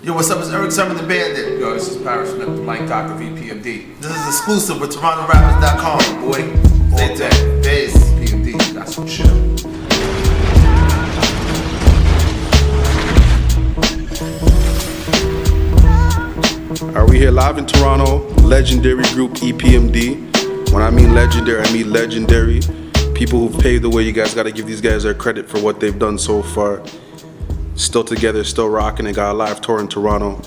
Yo, what's up? It's Eric Sermon, the Bandit. Yo, this is Paris Smith, Mike Doc of Epmd. This is exclusive with TorontoRappers.com. Boy, Stay tuned. Peace. Epmd, got some shit. Are we here live in Toronto? Legendary group Epmd. When I mean legendary, I mean legendary. People who've paved the way. You guys got to give these guys their credit for what they've done so far. Still together, still rocking, and got a live tour in Toronto.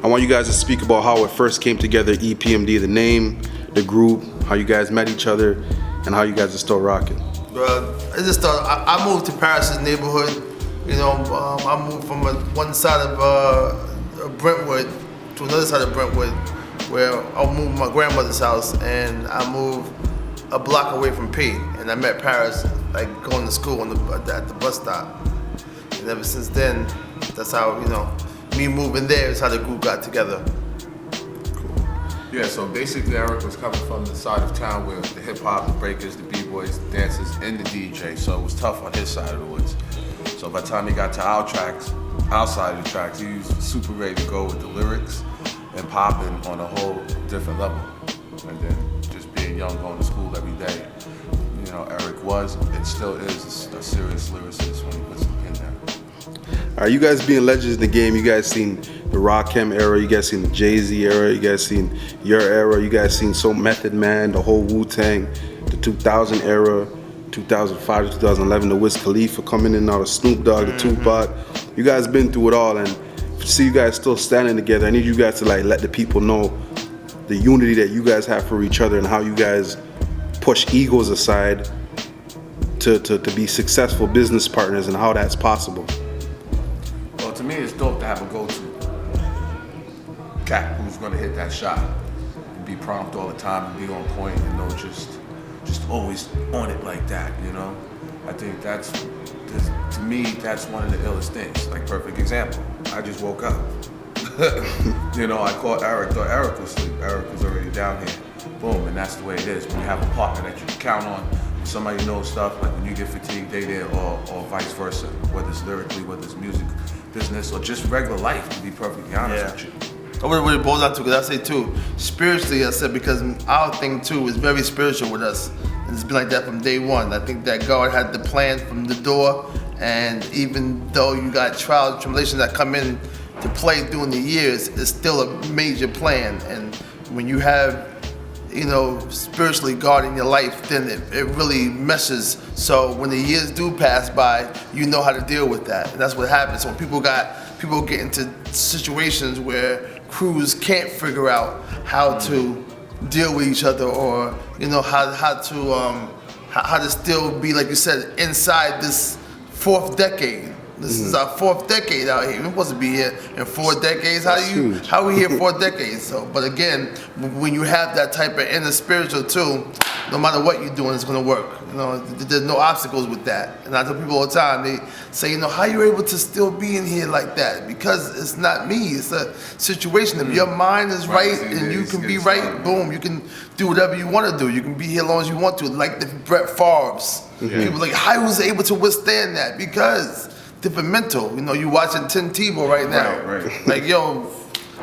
I want you guys to speak about how it first came together, Epmd, the name, the group, how you guys met each other, and how you guys are still rocking. I just thought I moved to Paris's neighborhood. You know, I moved from one side of Brentwood to another side of Brentwood, where I moved to my grandmother's house, and I moved a block away from P. And I met Paris like going to school at the bus stop. And ever since then, that's how, you know, me moving there is how the group got together. Yeah, so basically Eric was coming from the side of town where the hip hop, the breakers, the b-boys, the dancers, and the DJ, so it was tough on his side of the woods. So by the time he got to our tracks, outside of the tracks, he was super ready to go with the lyrics and popping on a whole different level. And then just being young, going to school every day, you know, Eric was and still is a serious lyricist when he puts the pen down. All right, you guys being legends in the game, you guys seen the Rakim era, you guys seen the Jay-Z era, you guys seen your era, you guys seen Method Man, the whole Wu-Tang, the 2000 era, 2005 to 2011, the Wiz Khalifa coming in, now the Snoop Dogg, the Tupac. You guys been through it all, and to see you guys still standing together, I need you guys to like let the people know the unity that you guys have for each other and how you guys push egos aside to be successful business partners and how that's possible. Well, to me, it's dope to have a go-to cat who's gonna hit that shot and be prompt all the time and be on point and know just always on it like that, you know? I think to me, that's one of the illest things. Like, perfect example, I just woke up. You know, I called Eric, thought Eric was asleep. Eric was already down here. Boom, and that's the way it is. When you have a partner that you can count on, somebody knows stuff, like when you get fatigued, they there, or vice versa, whether it's lyrically, whether it's music, business, or just regular life, to be perfectly honest with you. What it boils down to, because I say too, spiritually, I said, because our thing too is very spiritual with us. And it's been like that from day one. I think that God had the plan from the door, and even though you got trials and tribulations that come in to play during the years, it's still a major plan. And when you have, you know, spiritually God in your life, then it really meshes. So when the years do pass by, you know how to deal with that. And that's what happens. So when people get into situations where crews can't figure out how to deal with each other, or, you know, how to still be, like you said, inside this fourth decade. This is our fourth decade out here. We're supposed to be here in 4 decades. How are we here 4 decades? So, but again, when you have that type of inner spiritual too, no matter what you're doing, it's gonna work. You know, there's no obstacles with that. And I tell people all the time, they say, you know, how you able to still be in here like that? Because it's not me, it's a situation. If your mind is right and you can be right, boom, you can do whatever you want to do. You can be here as long as you want to, like the Brett Favre's. People like, how he was able to withstand that? Because different mental. You know, you watching Tim Tebow right now. Right. Like, yo,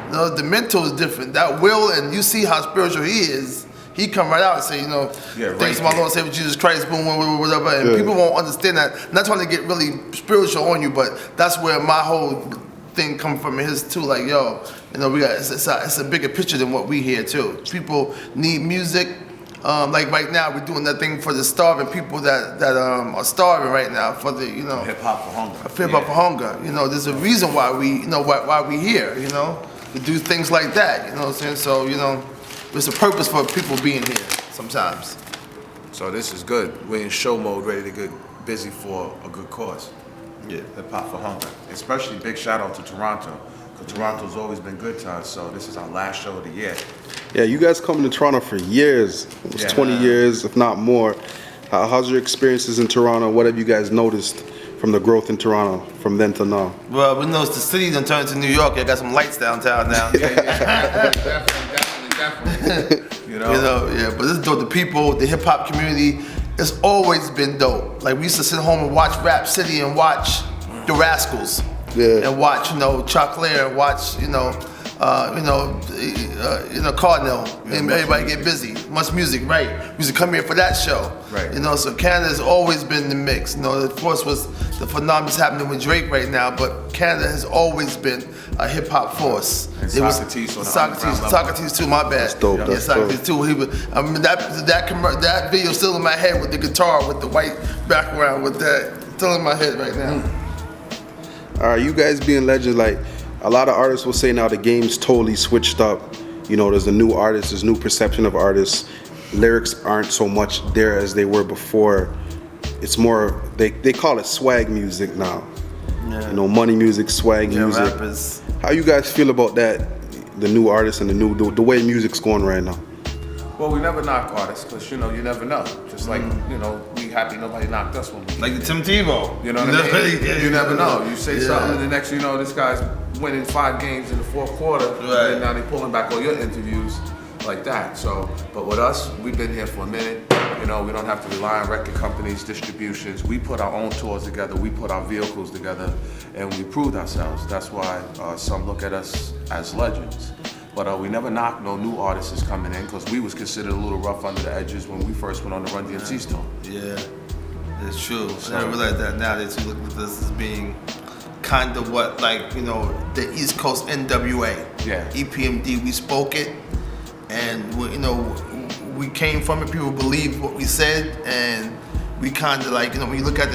you know, the mental is different. That will, and you see how spiritual he is. He come right out and say, you know, thanks to my Lord and Savior Jesus Christ, boom, whatever. And people won't understand that. I'm not trying to get really spiritual on you, but that's where my whole thing come from his too. Like, yo, you know, it's a bigger picture than what we hear too. People need music. Like right now, we're doing that thing for the starving people that are starving right now, for the, you know, hip hop for hunger. Hip hop for hunger. You know, there's a reason why why we here. You know, to do things like that. You know what I'm saying? So, you know, there's a purpose for people being here sometimes. So this is good. We're in show mode, ready to get busy for a good cause. Yeah, hip hop for hunger. Especially big shout out to Toronto. Toronto's always been good to us, so this is our last show of the year. Yeah, you guys coming to Toronto for years, almost 20 years, if not more. How's your experiences in Toronto? What have you guys noticed from the growth in Toronto from then to now? Well, we noticed the city done turned to New York. They got some lights downtown now. Definitely. You know, yeah, but this is dope. The people, the hip hop community, it's always been dope. Like, we used to sit home and watch Rap City and watch the Rascals. Yeah. and watch, Chocolate, and watch, Cardinal, and everybody get busy. Much music, right? We used to come here for that show. Right. So Canada's always been in the mix. Of course, was the phenomenon that's happening with Drake right now, but Canada has always been a hip hop force. And Socrates on the underground level. Socrates too. My bad. That's dope. Yeah, That's Socrates dope. too. He was. That video still in my head with the guitar with the white background with that still in my head right now. All right, you guys being legends, like a lot of artists will say now the game's totally switched up. There's a new artist, there's new perception of artists. Lyrics aren't so much there as they were before. It's more, they call it swag music now. Yeah. Money music, swag music. Rappers. How you guys feel about that? The new artists and the way music's going right now. Well, we never knock artists because you never know. Just like we happy nobody knocked us when we Like the Tim Tebow. You know what I mean? Yeah, You never know. You say Yeah. something, and the next you know, this guy's winning 5 games in the fourth quarter, Right. and then now they're pulling back all your interviews like that. So, but with us, we've been here for a minute. We don't have to rely on record companies, distributions. We put our own tours together. We put our vehicles together, and we proved ourselves. That's why some look at us as legends. But we never knock no new artists coming in because we was considered a little rough under the edges when we first went on the Run DMC tour. Yeah, it's true. I realize that now that you look at this as being kind of what, the East Coast NWA. Yeah. Epmd, we spoke it, and we came from it. People believed what we said, and we kind of when you look at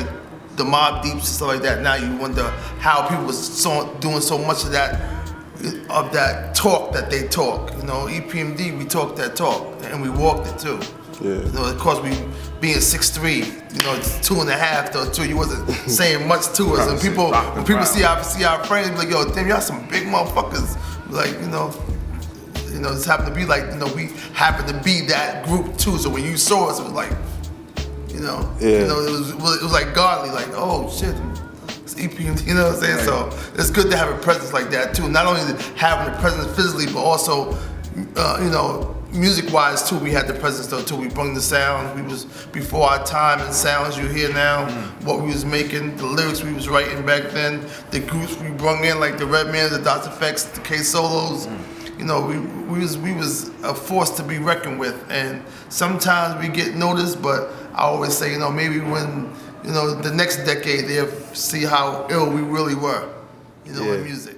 the Mob Deeps and stuff like that, now you wonder how people was doing so much of that talk that they talk. Epmd, we talked that talk, and we walked it too. Yeah. Of course, we being 6'3", it's 2.5 though too. You wasn't saying much to us, and people when people see our friends, be like, yo, damn, y'all some big motherfuckers. Just happen to be we happen to be that group too. So when you saw us, it was like, it was like godly, like, oh shit. Epmd, you know what I'm saying? Right. So it's good to have a presence like that too. Not only having a presence physically, but also, music-wise too. We had the presence though too. We brought the sound. We was before our time and sounds you hear now. What we was making, the lyrics we was writing back then, the groups we brought in like the Redman, the Dr. Effects, the K Solos. We was a force to be reckoned with. And sometimes we get noticed, but I always say, maybe when the next decade, they'll see how ill we really were, in music.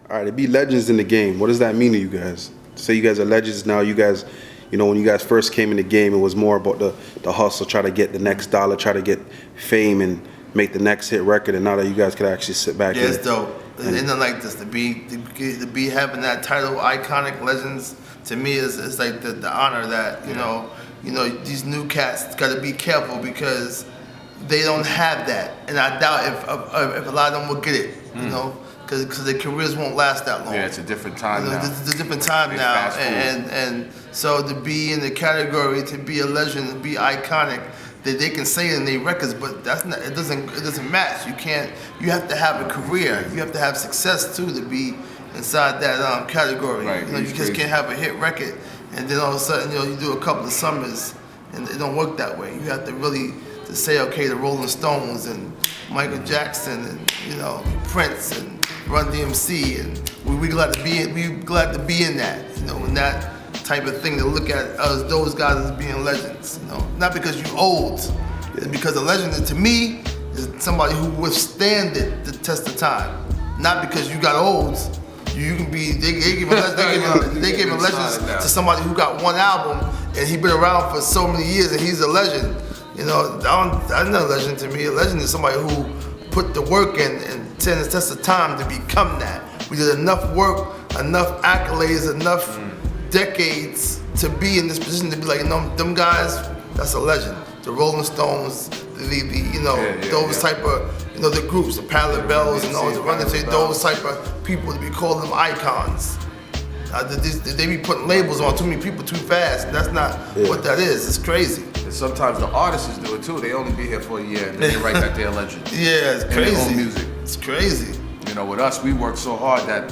All right, to be legends in the game, what does that mean to you guys? Say you guys are legends now. You guys, when you guys first came in the game, it was more about the hustle, try to get the next dollar, try to get fame and make the next hit record. And now that you guys could actually sit back. Yeah, it's dope. And nothing like this to be having that title, iconic legends. To me, is like the honor that these new cats got to be careful because they don't have that, and I doubt if a lot of them will get it, because their careers won't last that long. Yeah, it's a different time now. It's a different time It's now, fast food. and so to be in the category, to be a legend, to be iconic, that they can say it in their records, but it doesn't match. You have to have a career, you have to have success too to be inside that category. Right, You just can't have a hit record and then all of a sudden you do a couple of summers and it don't work that way. You have to really to say, okay, the Rolling Stones and Michael Jackson and Prince and Run DMC, and we glad to be in that, in that type of thing, to look at us, those guys as being legends. Not because you're old, it's because a legend to me is somebody who withstand the test of time. Not because you got old. You can be. They give a legend to somebody who got one album and he been around for so many years and he's a legend. That's not a legend to me. A legend is somebody who put the work in and stand the test of time to become that. We did enough work, enough accolades, enough decades to be in this position to be like, them guys, that's a legend. The Rolling Stones, those type of, the groups, the Pallet Bells and all the Run DMC, those type of people to be calling them icons. They be putting labels on too many people too fast. That's not what that is. It's crazy. And sometimes the artists do it too. They only be here for a year and then they write back their legend. Yeah, it's crazy. In their own music. It's crazy. With us, we worked so hard that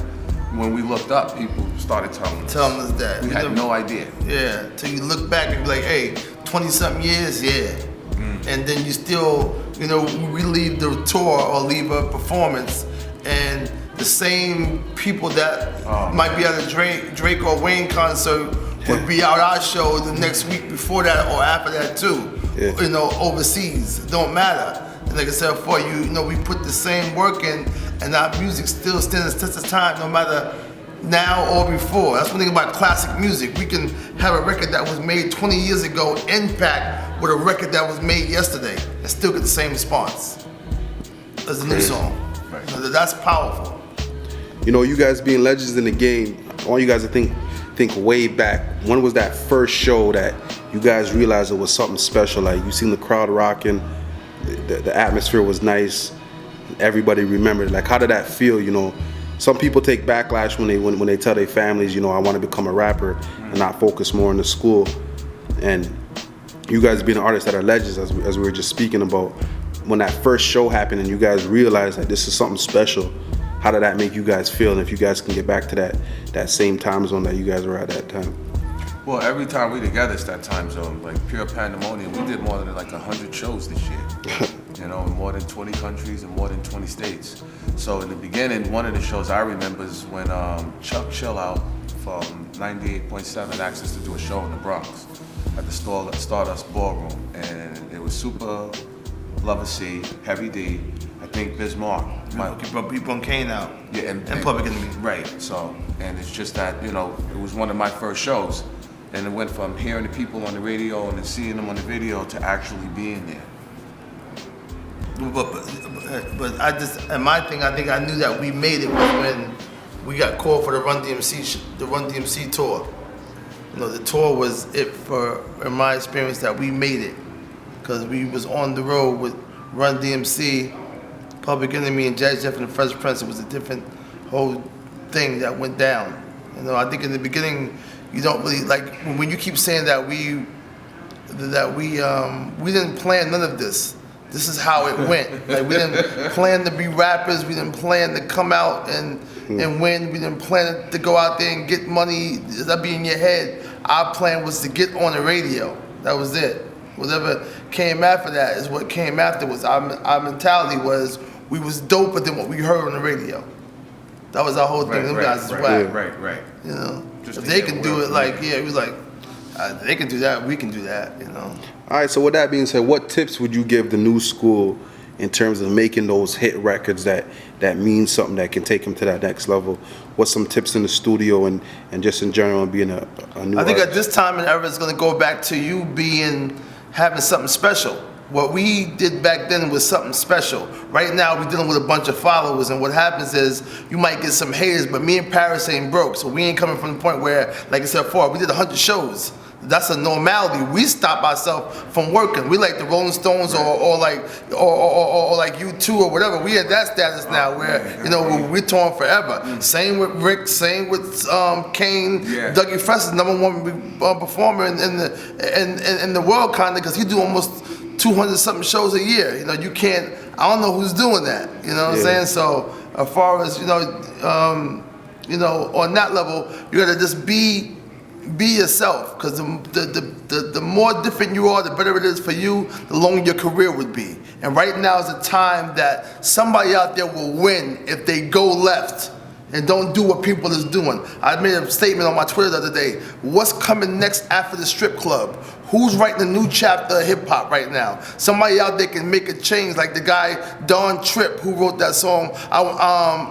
when we looked up, people started telling us that. We had no idea. Yeah, till you look back and be like, hey, 20-something years, yeah. And then you still you know, we leave the tour or leave a performance, and the same people that might be at a Drake or Wayne concert would be out our show the next week before that or after that too. Yeah. You know, overseas. It don't matter. And like I said before, you know, we put the same work in, and our music still stands the test of time, no matter now or before. That's one thing about classic music. We can have a record that was made 20 years ago impact with a record that was made yesterday and still get the same response as a new song. Right. So that's powerful. You know, you guys being legends in the game, I want you guys to think way back. When was that first show that you guys realized it was something special? Like, you seen the crowd rocking, the atmosphere was nice, everybody remembered. Like, how did that feel? You know, some people take backlash when they tell their families, you know, I want to become a rapper and not focus more on the school. And you guys being artists that are legends, as we were just speaking about, when that first show happened and you guys realized that this is something special, how did that make you guys feel? And if you guys can get back to that same time zone that you guys were at that time. Well, every time we together, it's that time zone, like pure pandemonium. We did more than like 100 shows this year, you know, in more than 20 countries and more than 20 states. So in the beginning, one of the shows I remember is when Chuck Chillout from 98.7 asked us to do a show in the Bronx at the Stardust Ballroom, and it was Super, Lover C, Heavy D, I think Bismarck. People Kane out. Yeah, and Public Enemy. Right. So, and it's just that, you know, it was one of my first shows, and it went from hearing the people on the radio and then seeing them on the video to actually being there. But I just, and my thing, I think I knew that we made it was when we got called for the Run DMC tour. You know, the tour was it for, in my experience, that we made it, because we was on the road with Run DMC, Public Enemy, and Jazz Jeff and the Fresh Prince. It was a different whole thing that went down. You know, I think in the beginning, you don't really, like, when you keep saying that we didn't plan none of this. This is how it went. Like, we didn't plan to be rappers. We didn't plan to come out and win. We didn't plan to go out there and get money. That be in your head. Our plan was to get on the radio. That was it. Whatever came after that is what came afterwards. Our mentality was we was doper than what we heard on the radio. That was our whole thing. Them guys is whack. Right. You know, Just if to they get can do well it, like, yeah, we was like, they can do that, we can do that, you know. All right, so with that being said, what tips would you give the new school in terms of making those hit records that mean something, that can take them to that next level? What's some tips in the studio and just in general being a new I think artist? at this time and era, it's going to go back to you having something special. What we did back then was something special. Right now, we're dealing with a bunch of followers, and what happens is you might get some haters, but me and Paris ain't broke, so we ain't coming from the point where, like I said before, we did 100 shows. That's a normality. We stop ourselves from working. We like the Rolling Stones or like U2 or whatever. We at that status now where, you know, we're touring forever. Same with Rick, same with Kane. Yeah. Dougie Fresh is #1 performer in the world, kind of, because he do almost 200 something shows a year. You know, you can't, I don't know who's doing that. You know what I'm saying? So as far as, you know, on that level, you gotta just be yourself, because the more different you are, the better it is for you, the longer your career would be. And right now is a time that somebody out there will win if they go left and don't do what people is doing. I made a statement on my Twitter the other day. What's coming next after the strip club? Who's writing a new chapter of hip hop right now? Somebody out there can make a change, like the guy Don Tripp, who wrote that song, I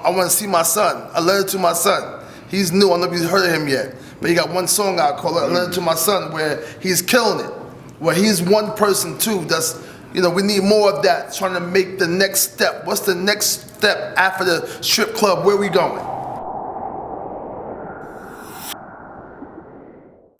Want to See My Son, A Letter to My Son. He's new, I don't know if you've heard of him yet, but he got one song out called A Letter to My Son, where he's killing it. Where he's one person too, that's, you know, we need more of that, trying to make the next step. What's the next step after the strip club? Where we going?